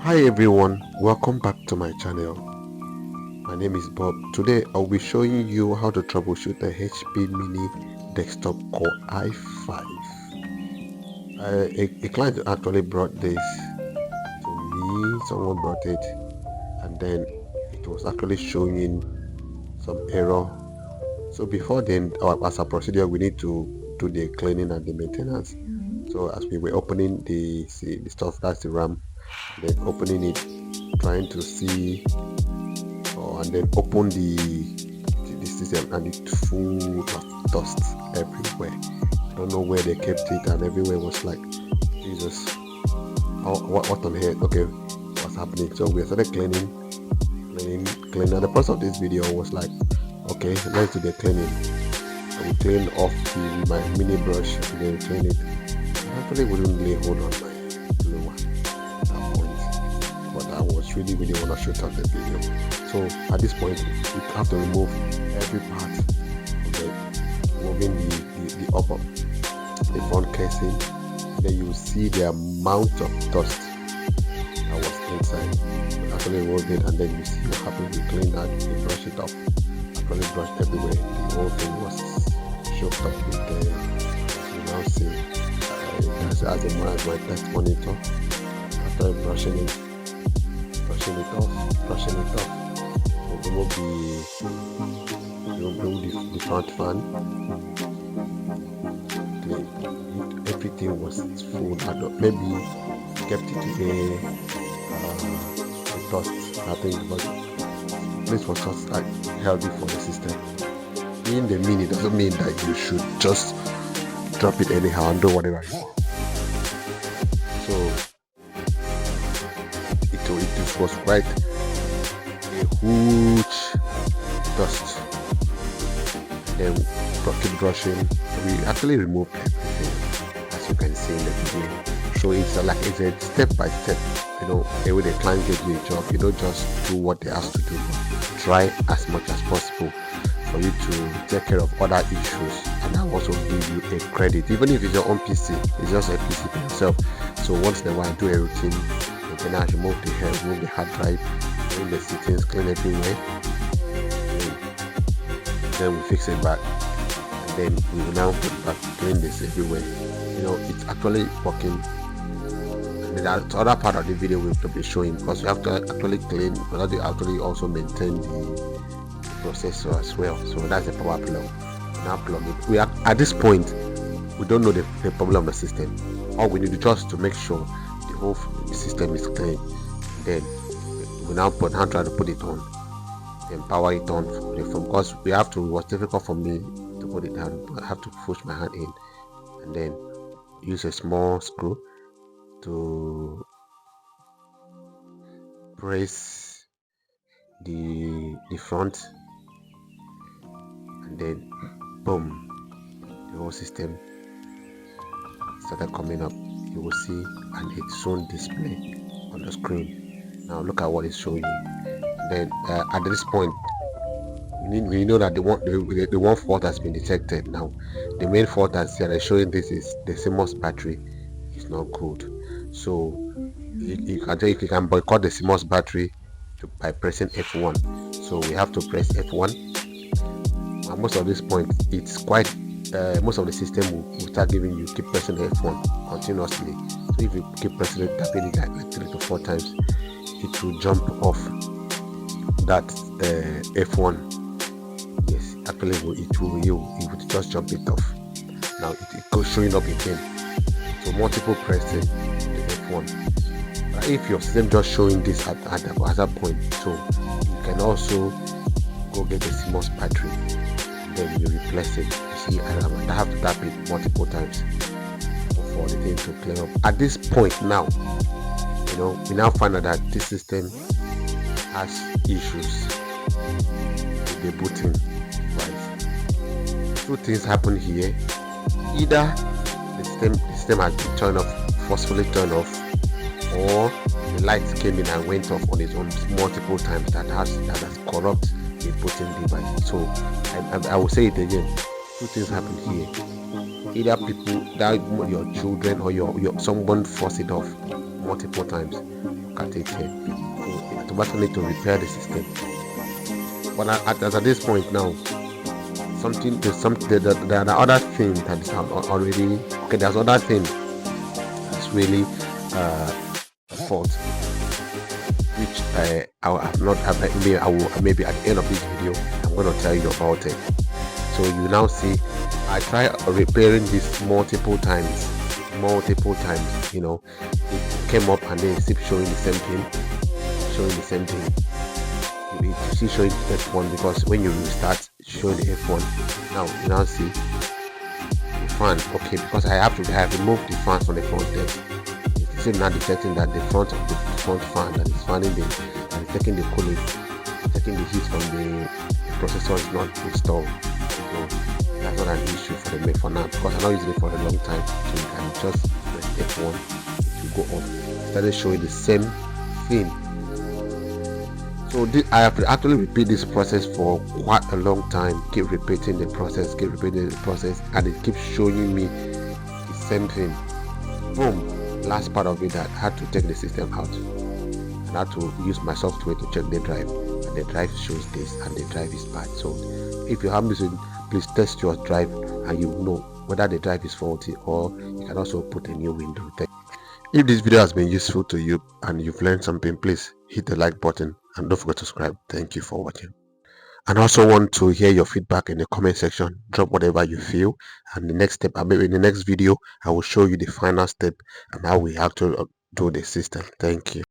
Hi everyone, welcome back to my channel. My name is Bob. Today I'll be showing you how to troubleshoot the HP Mini desktop Core i5. A client actually brought this to me, someone brought it, and then it was actually showing some error. So before then, as a procedure, we need to do the cleaning and the maintenance. So as we were opening the stuff, that's the RAM, then opening it, trying to see and then open the system, and it's full of dust everywhere. I don't know where they kept it, and everywhere was like, Jesus, what on here? Okay, what's happening? So we started cleaning. And the purpose of this video was like, okay, let's do the cleaning. And we cleaned off my mini brush, and then clean it. I actually wouldn't lay hold on my blue one at that point, but I was really want to shoot out the video. So at this point, we have to remove every part. Okay, removing the upper, the front casing, and then you see the amount of dust that was inside. We actually removed it, and then you see what happened. We cleaned that, we brush it off. Actually brushed everywhere. The whole thing was choked up with the, as you now see, as my test monitor. After brushing it off. Remove the front fan. Everything was full. Maybe kept it today. The dust, I think, but this was just like healthy for the system. Being the mini doesn't mean that you should just drop it anyhow and do whatever. So it was quite a huge dust. Then keep brushing. We actually removed everything, as you can see in the video. So it's a step by step. When the client gives you a job, you don't just do what they ask to do. Try as much as possible for you to take care of other issues, and that also give you a credit. Even if it's your own PC, it's just a PC for yourself. So once in a while, do a routine. Then I remove the hard drive, clean the settings, clean everywhere. Then we fix it back, and then we will now put back, clean this everywhere. It's actually working. And that's the other part of the video we'll be showing, because we have to actually clean, but have to actually also maintain the processor as well. So that's the power plug. Now plug it. We are at this point, we don't know the problem of the system. All we need to just to make sure the whole system is clean. Then we now try to put it on, then power it on from, because it was difficult for me to put it down. I have to push my hand in, and then use a small screw to press the front, and then boom, the whole system started coming up. You will see, and it's soon display on the screen. Now look at what it's showing you. Then at this point, we know that the one fault has been detected. Now the main fault that's here showing this is the CMOS battery is not good. So you can boycott the CMOS battery by pressing F1. So we have to press F1. And most of this point, it's quite most of the system will start giving you, keep pressing F1 continuously. So if you keep pressing it, tapping it like 3 to 4 times, it will jump off that F1. Yes, actually it will just jump it off. Now it goes showing up again. So multiple pressing the F1. If your system just showing this at that point, so you can also go get a CMOS battery, and then you replace it. You see, I have to tap it multiple times for the thing to clear up. At this point now, we now find out that this system has issues with the booting. Right? 2 things happen here. Either the system has been turned off, forcefully turned off, or the lights came in and went off on its own multiple times. That has corrupt the booting device. So I will say it again. 2 things happen here. Either people, that your children or your someone force it off multiple times. You look at it here. So it automatically need to repair the system. But at this point now, there are other things that is already okay. There's other thing that's really a fault, which I will have not have. Maybe at the end of this video I'm going to tell you about it. So you now see I try repairing this multiple times. You know, it came up and then it keeps showing the same thing. You see showing F1 because when you restart showing the F1. Now you now see the fan. Okay, because I have removed the fan from the front desk. It's still now detecting that the front of the front fan that is fanning and is taking the cooling, taking the heat from the processor is not installed. So that's not an issue for now because I'm not using it for a long time. So you can just press F1 to go off. Started showing the same thing. So I have to actually repeat this process for quite a long time. Keep repeating the process, and it keeps showing me the same thing. Boom. Last part of it, I had to take the system out. I had to use my software to check the drive, and the drive shows this, and the drive is bad. So if you have missing, please test your drive, and you know whether the drive is faulty, or you can also put a new window. If this video has been useful to you and you've learned something, please hit the like button and don't forget to subscribe. Thank you for watching. And I also want to hear your feedback in the comment section. Drop whatever you feel, and the next step, maybe in the next video, I will show you the final step and how we have to do the system. Thank you.